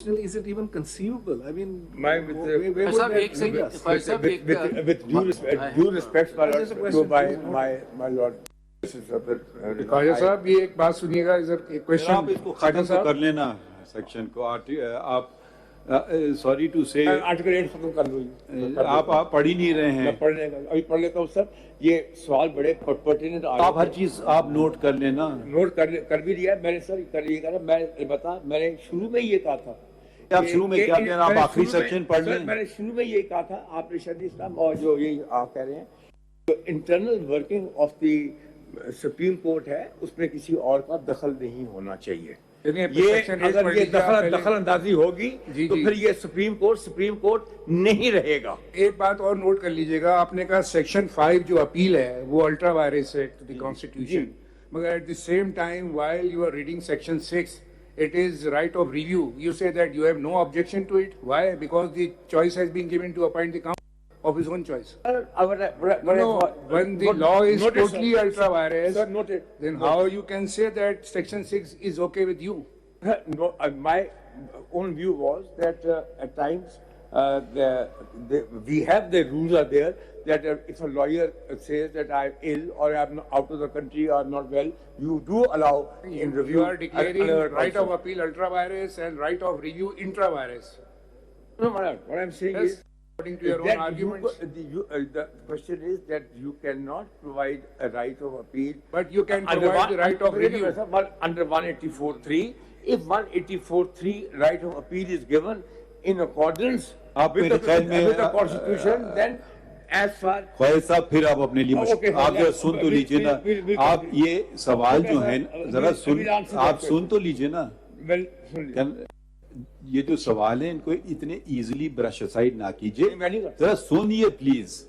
Is it even conceivable? I mean, where would Sir, that एक second, lead us? Faiz sahab, With due respect to my lord. Khwaja Sahab ये एक बात सुनिएगा, इधर एक क्वेश्चन आप इसको खत्म तो कर लेना सेक्शन को। आप सॉरी टू से आर्टिकल 8 खत्म कर लो। आप पढ़ ही नहीं रहे हैं। मैं अभी पढ़ लेता हूँ सर। ये सवाल बड़े पर्टिनेंट आप हर चीज आप नोट कर लेना। नोट कर भी लिया मैंने सर। करिएगा मैंने शुरू में ये कहा था। आप शुरू में क्या कहना, आप आखिरी सेक्शन पढ़ लें। मैंने शुरू में ये कहा था, आपने शायद इस्लाम और जो ये आप कह रहे हैं, जो internal working of the supreme court है उसमें किसी और का दखल नहीं होना चाहिए। ये अगर ये दखल अंदाजी होगी तो फिर ये सुप्रीम कोर्ट नहीं रहेगा। एक बात और नोट कर लीजिएगा, आपने कहा सेक्शन 5 जो अपील है वो अल्ट्रा वायरस है टू द कॉन्स्टिट्यूशन, मगर at the same time while you are reading section 6 it is right of review. You say that you have no objection to it. Why? Because the choice has been given to appoint the council of his own choice. No, when the law is totally ultra virus, then how you can say that section 6 is okay with you? No, my own view was that at times we have the rules are there that if a lawyer says that I am ill or I am out of the country or not well, you do allow in review. You are declaring right of appeal ultra virus and right of review intra virus. No, what I am saying is, according to your own arguments. The question is that you cannot provide a right of appeal. But you can provide the right of review. Under 184(3). If 184(3) right of appeal is given in accordance with the constitution, then as far Khwaja साहब फिर आप अपने लिए आप जरा सुन तो लीजिए ना। आप ये सवाल जो है जरा आप सुन तो लीजिए ना। ये जो सवाल है इनको इतने इजीली ब्रश असाइड ना कीजिए, जरा सुनिए प्लीज।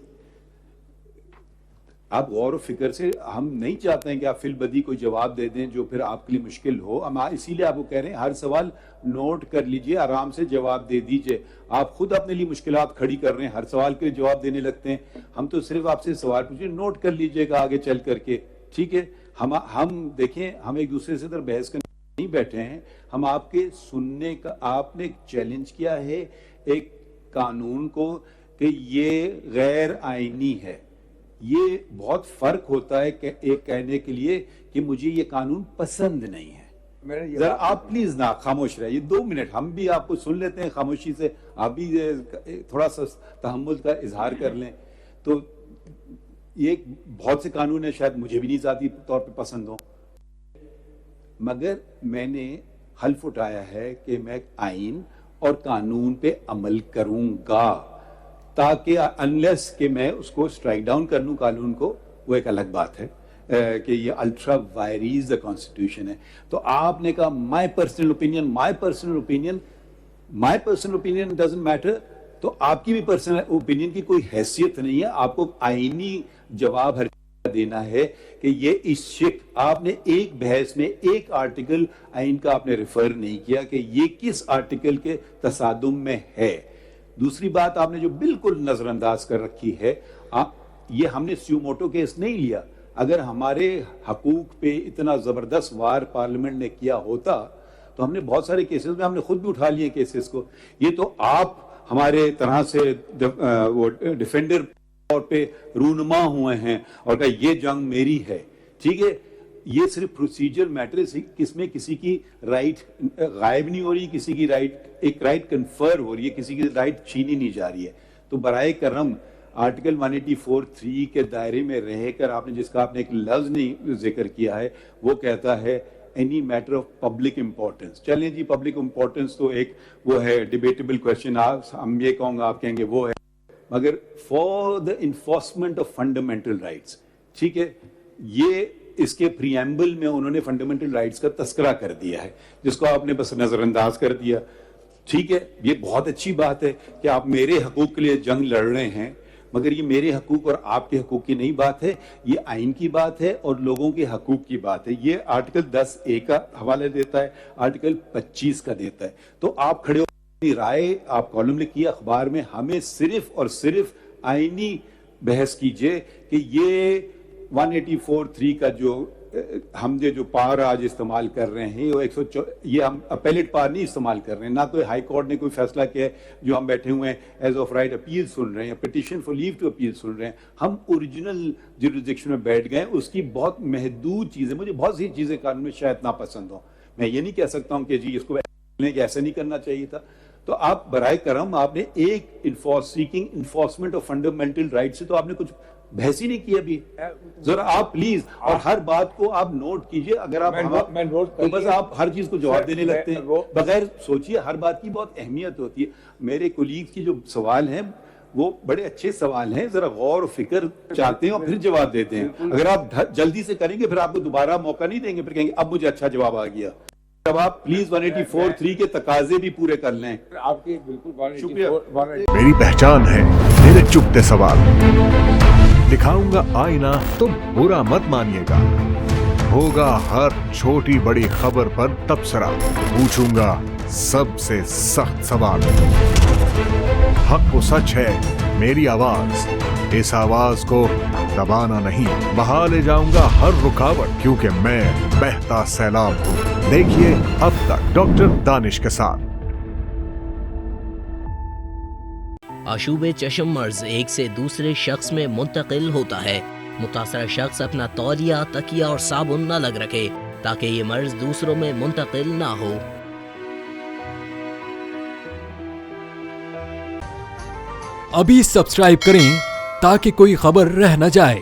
आप गौर और फिक्र से, हम नहीं चाहते हैं कि आप फिलबदी कोई जवाब दे दें जो फिर आपके लिए मुश्किल हो। हम इसीलिए आपको कह रहे हैं हर सवाल नोट कर लीजिए, आराम से जवाब दे दीजिए। आप खुद अपने लिए मुश्किलात खड़ी कर रहे हैं, हर सवाल के जवाब देने लगते हैं। हम तो सिर्फ आपसे सवाल पूछे, नोट कर लीजिएगा आगे चल करके, ठीक है। हम देखें, हम एक दूसरे से इधर बहस करने नहीं बैठे हैं, हम आपके सुनने का, आपने चैलेंज किया है एक कानून को कि ये गैर आईनी है। ये बहुत फर्क होता है कि एक कहने के लिए कि मुझे ये कानून पसंद नहीं है। जरा आप प्लीज ना खामोश रहिए 2 मिनट, हम भी आपको सुन लेते हैं खामोशी से, आप भी थोड़ा सा तहम्मुल का इजहार कर लें। तो ये बहुत से कानून है, शायद मुझे भी नहीं ज़ाती तौर पे पसंद हो, मगर मैंने हल्फ उठाया है कि मैं आइन और कानून पे अमल करूंगा, ताकि अनलेस कि मैं उसको स्ट्राइक डाउन कर लूं कानून को, वो एक अलग बात है कि ये अल्ट्रा वायरीज द कॉन्स्टिट्यूशन है। तो आपने कहा my personal opinion doesn't matter, तो आपकी भी पर्सनल ओपिनियन की कोई हैसियत नहीं है। आपको आईनी जवाब हर देना है कि ये इश्क, आपने एक बहस में एक आर्टिकल आइन का आपने रेफर नहीं किया कि ये किस आर्टिकल के तसादुम में है। दूसरी बात आपने जो बिल्कुल नजरअंदाज कर रखी है, ये हमने स्यूमोटो केस नहीं लिया। अगर हमारे हकूक पे इतना जबरदस्त वार पार्लियामेंट ने किया होता तो हमने बहुत सारे केसेस में हमने खुद भी उठा लिए केसेस को। ये तो आप हमारे तरह से वो डिफेंडर तौर पे रूनुमा हुए हैं और कहा ये जंग मेरी है, ठीक है। ये सिर्फ प्रोसीजर मैटर है, किसमें किसी की राइट गायब नहीं हो रही, किसी की एक राइट कन्फर हो रही है, किसी की राइट छीनी नहीं जा रही है। तो बराए करम आर्टिकल 184(3) के दायरे में रहकर आपने जिसका आपने एक लफ्ज नहीं जिक्र किया है, वो कहता है any matter of public importance. चलें जी, पब्लिक इंपॉर्टेंस तो एक वो है डिबेटेबल क्वेश्चन, हम ये कहूँगा आप कहेंगे वो है, मगर for the enforcement of fundamental rights, ठीक है, ये इसके प्रीएम्बल में उन्होंने फंडामेंटल राइट्स का तस्करा कर दिया है, जिसको आपने बस नजरअंदाज कर दिया। ठीक है, ये बहुत अच्छी बात है कि आप मेरे हकूक के लिए जंग लड़ रहे हैं, मगर ये मेरे हकूक और आपके हकूक की नहीं बात है, ये आइन की बात है और लोगों के हकूक की बात है। ये आर्टिकल 10(a) का हवाला देता है, आर्टिकल 25 का देता है। तो आप खड़े हो राय, आप कॉलम लिखिए अखबार में, हमें सिर्फ और सिर्फ आइनी बहस कीजिए कि ये 184(3) का जो ہم جو پار آج استعمال کر رہے ہیں وہ 104 یہ ہم اپیلیٹ پار نہیں استعمال کر رہے ہیں, نہ کوئی ہائی کورٹ نے کوئی فیصلہ کیا ہے جو ہم بیٹھے ہوئے ہیں ایز آف رائٹ اپیل سن رہے ہیں, petition for leave to appeal سن رہے ہیں. ہم اوریجنل جوریسڈکشن میں بیٹھ گئے, اس کی بہت محدود چیزیں, مجھے بہت سی چیزیں قانون میں شاید ناپسند ہوں, میں یہ نہیں کہہ سکتا ہوں کہ جی اس کو کہ ایسا نہیں کرنا چاہیے تھا. تو آپ برائے کرم آپ نے ایک seeking enforcement of fundamental right سے تو آپ نے کچھ بحث ہی نہیں کی ابھی. ذرا آپ پلیز, اور ہر بات کو آپ نوٹ کیجئے. اگر آپ تو بس آپ ہر چیز کو جواب دینے لگتے ہیں بغیر سوچیے. ہر بات کی بہت اہمیت ہوتی ہے. میرے کولیگ کی جو سوال ہیں وہ بڑے اچھے سوال ہیں, ذرا غور و فکر چاہتے ہیں اور پھر جواب دیتے ہیں. اگر آپ جلدی سے کریں گے پھر آپ کو دوبارہ موقع نہیں دیں گے, پھر کہیں گے اب مجھے اچھا جواب آ گیا. اب آپ پلیز 184(3) کے تقاضے بھی پورے کر لیں. آپ کی بالکل شکریہ. میری پہچان ہے میرے چپتے سوال. دکھاؤں گا آئینہ تو برا مت مانیے گا. ہوگا ہر چھوٹی بڑی خبر پر تبصرہ. پوچھوں گا سب سے سخت سوال. حق و سچ ہے میری آواز. اس آواز کو دبانا نہیں, بہا لے جاؤں گا ہر رکاوٹ, کیونکہ میں بہتا سیلاب ہوں. دیکھیے اب تک ڈاکٹر دانش کے ساتھ. آشوب چشم مرض ایک سے دوسرے شخص میں منتقل ہوتا ہے. متاثرہ شخص اپنا تولیہ, تکیہ اور صابن نہ لگ رکھے تاکہ یہ مرض دوسروں میں منتقل نہ ہو. ابھی سبسکرائب کریں تاکہ کوئی خبر رہ نہ جائے.